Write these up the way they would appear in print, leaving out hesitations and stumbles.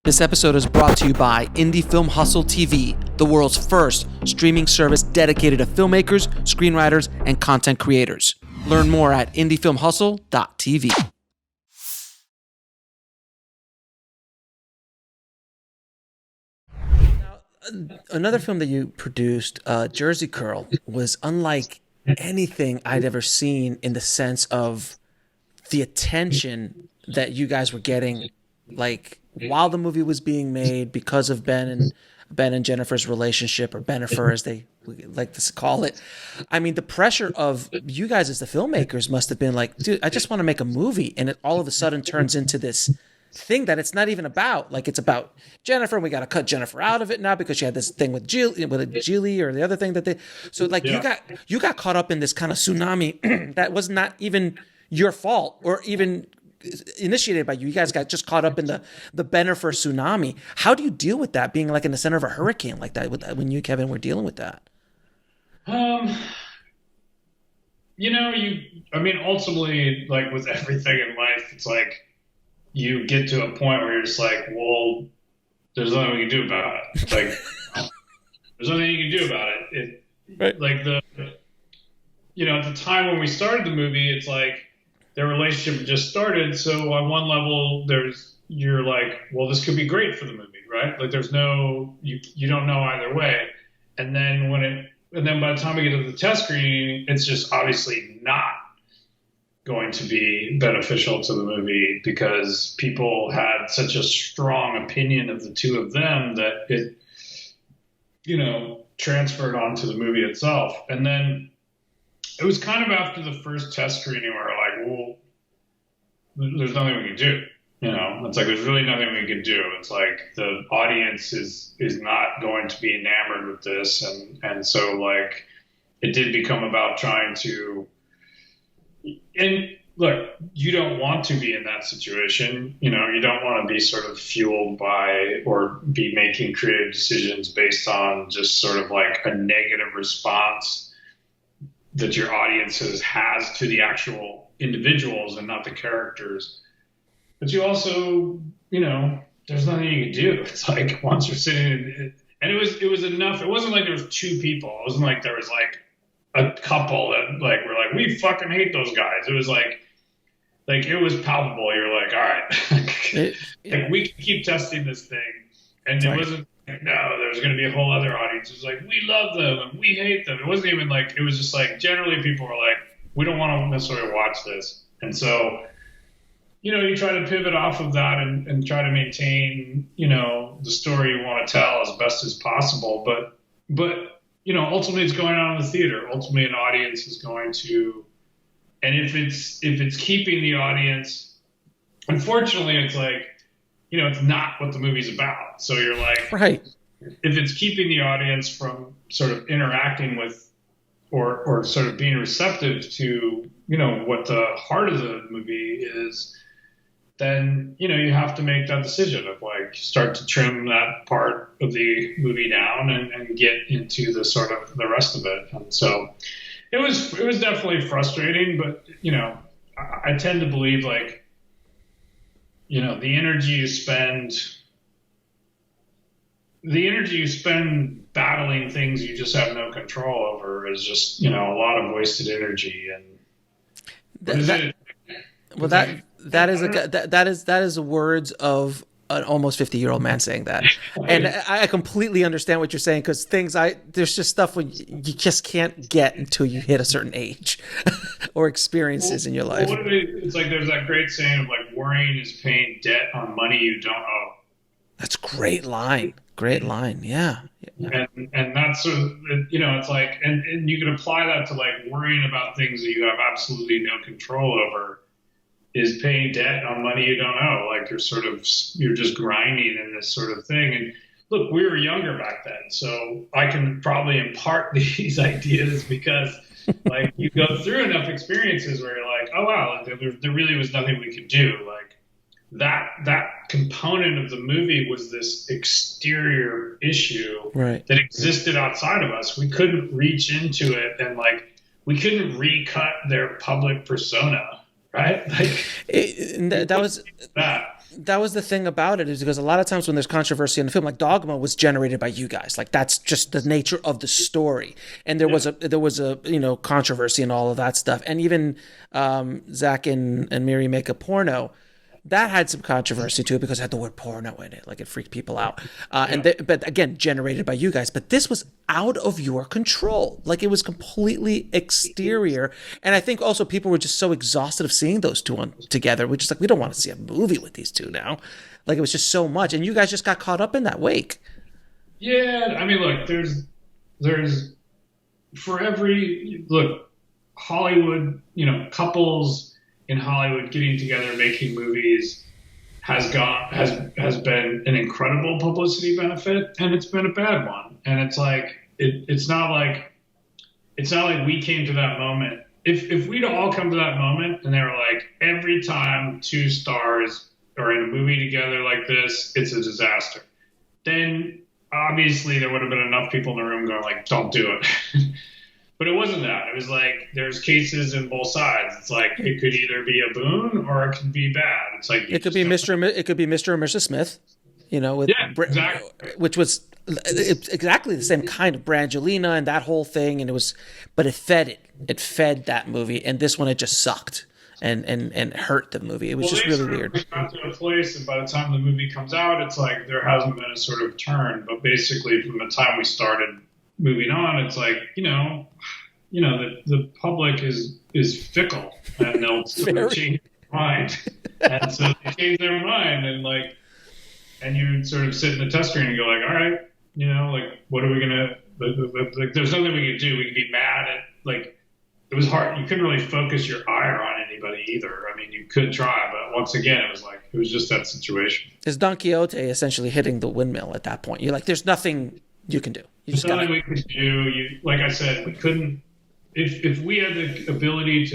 This episode is brought to you by Indie Film Hustle TV, the world's first streaming service dedicated to filmmakers, screenwriters, and content creators. Learn more at indiefilmhustle.tv. Now, another film that you produced, Jersey Curl, was unlike anything I'd ever seen in the sense of the attention that you guys were getting, like, while the movie was being made, because of Ben and Jennifer's relationship, or Bennifer as they like to call it. I mean, the pressure of you guys as the filmmakers must have been like, dude, I just want to make a movie, and it all of a sudden turns into this thing that it's not even about. Like, it's about Jennifer, and we got to cut Jennifer out of it now because she had this thing with Gilly or the other thing that they. So like, you got caught up in this kind of tsunami that was not even your fault or even initiated by you. You guys got just caught up in the Bennifer tsunami. How do you deal with that, being like in the center of a hurricane like that, when you, Kevin, were dealing with that? Ultimately, like with everything in life, it's like you get to a point where you're just like, well, there's nothing we can do about it. Like, there's nothing you can do about it. Right. Like at the time when we started the movie, it's like their relationship just started. So on one level, you're like, well, this could be great for the movie, right? Like, there's no, you don't know either way. And then by the time we get to the test screening, it's just obviously not going to be beneficial to the movie because people had such a strong opinion of the two of them that it, transferred onto the movie itself. And then it was kind of after the first test screening where we're like, well, there's nothing we can do. It's like, there's really nothing we can do. It's like the audience is not going to be enamored with this. And so, like, it did become about trying to, and look, you don't want to be in that situation. You don't want to be sort of fueled by or be making creative decisions based on just sort of like a negative response that your audiences has to the actual individuals and not the characters. But you also, there's nothing you can do. It's like, once you're sitting and it was enough. It wasn't like there was two people. It wasn't like there was like a couple that like were like, we fucking hate those guys. It was like it was palpable. You're like, all right, like we can keep testing this thing. And it wasn't, no, there's going to be a whole other audience. It's like, we love them and we hate them. It wasn't even like, it was just like, generally people were like, we don't want to necessarily watch this. And so, you try to pivot off of that and try to maintain, the story you want to tell as best as possible. But ultimately it's going on in the theater. Ultimately an audience is going to, and if it's keeping the audience, unfortunately it's like, it's not what the movie's about. So you're like, right. If it's keeping the audience from sort of interacting with or sort of being receptive to, what the heart of the movie is, then, you have to make that decision of like start to trim that part of the movie down and get into the sort of the rest of it. And so it was definitely frustrating, but, I tend to believe like, the energy you spend battling things you just have no control over is just, a lot of wasted energy. And that is the words of an almost 50-year-old man saying that. And I completely understand what you're saying, because there's just stuff when you just can't get until you hit a certain age or experiences in your life. It's like there's that great saying of like, worrying is paying debt on money you don't owe. That's a great line. Great line. Yeah. And that's sort of, it's like, and you can apply that to like worrying about things that you have absolutely no control over is paying debt on money you don't owe. Like you're just grinding in this sort of thing. And look, we were younger back then, so I can probably impart these ideas because like you go through enough experiences where you're like, oh wow, there really was nothing we could do. Like that component of the movie was this exterior issue right. that existed outside of us. We couldn't reach into it, and like we couldn't recut their public persona. Right? Like, that was that. that was the thing about it, is because a lot of times when there's controversy in the film, like Dogma was generated by you guys, like that's just the nature of the story, and there was a controversy and all of that stuff, and even Zach and Miri Make a Porno. That had some controversy to it because it had the word porno in it, like it freaked people out. But again, generated by you guys. But this was out of your control, like it was completely exterior. And I think also people were just so exhausted of seeing those two together. We're just like, we don't want to see a movie with these two now. Like it was just so much, and you guys just got caught up in that wake. Yeah, I mean, look, there's for every look, Hollywood, couples in Hollywood getting together, making movies has been an incredible publicity benefit, and it's been a bad one. And it's like it's not like we came to that moment. If we'd all come to that moment and they were like, every time two stars are in a movie together like this, it's a disaster, then obviously there would have been enough people in the room going like, don't do it. But it wasn't that. It was like there's cases in both sides. It's like it could either be a boon or it could be bad. It's like it could be Mr. and Mrs. Smith, with exactly. which was exactly the same kind of Brangelina and that whole thing, and but it fed it. It fed that movie, and this one it just sucked and hurt the movie. It was just really weird. We got to a place, and by the time the movie comes out, it's like there hasn't been a sort of turn. But basically, from the time we started moving on, it's like the public is fickle, and they'll sort of change their mind, and so they change their mind, and you sort of sit in the test screen and go like, all right, what are we gonna like? There's nothing we can do. We can be mad at it was hard. You couldn't really focus your ire on anybody either. I mean, you could try, but once again, it was just that situation. It's Don Quixote essentially hitting the windmill at that point. You're like, there's nothing you can do. There's nothing we could do. Like I said, we couldn't. If we had the ability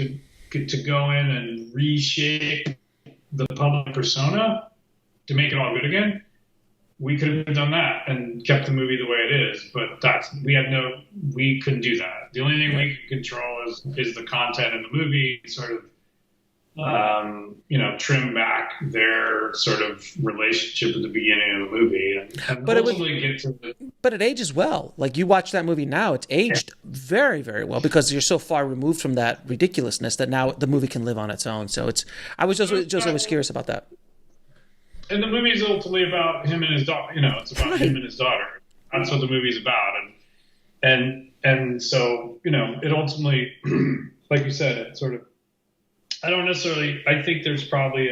to go in and reshape the public persona to make it all good again, we could have done that and kept the movie the way it is. But we couldn't do that. The only thing we can control is the content in the movie, sort of, trim back their sort of relationship at the beginning of the movie, and but ultimately get to the. But it ages well. Like you watch that movie now, it's aged very, very well because you're so far removed from that ridiculousness that now the movie can live on its own. So I was just always curious about that. And the movie's ultimately about him and his daughter. It's about him and his daughter. That's what the movie's about. And so, it ultimately, like you said, it sort of, I think there's probably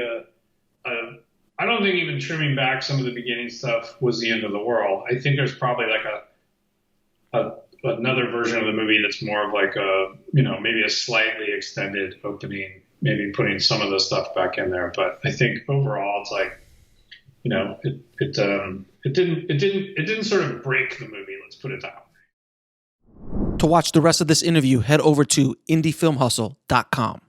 I don't think even trimming back some of the beginning stuff was the end of the world. I think there's probably like another version of the movie that's more of like maybe a slightly extended opening, maybe putting some of the stuff back in there. But I think overall it's like, it didn't sort of break the movie. Let's put it that way. To watch the rest of this interview, head over to indiefilmhustle.com.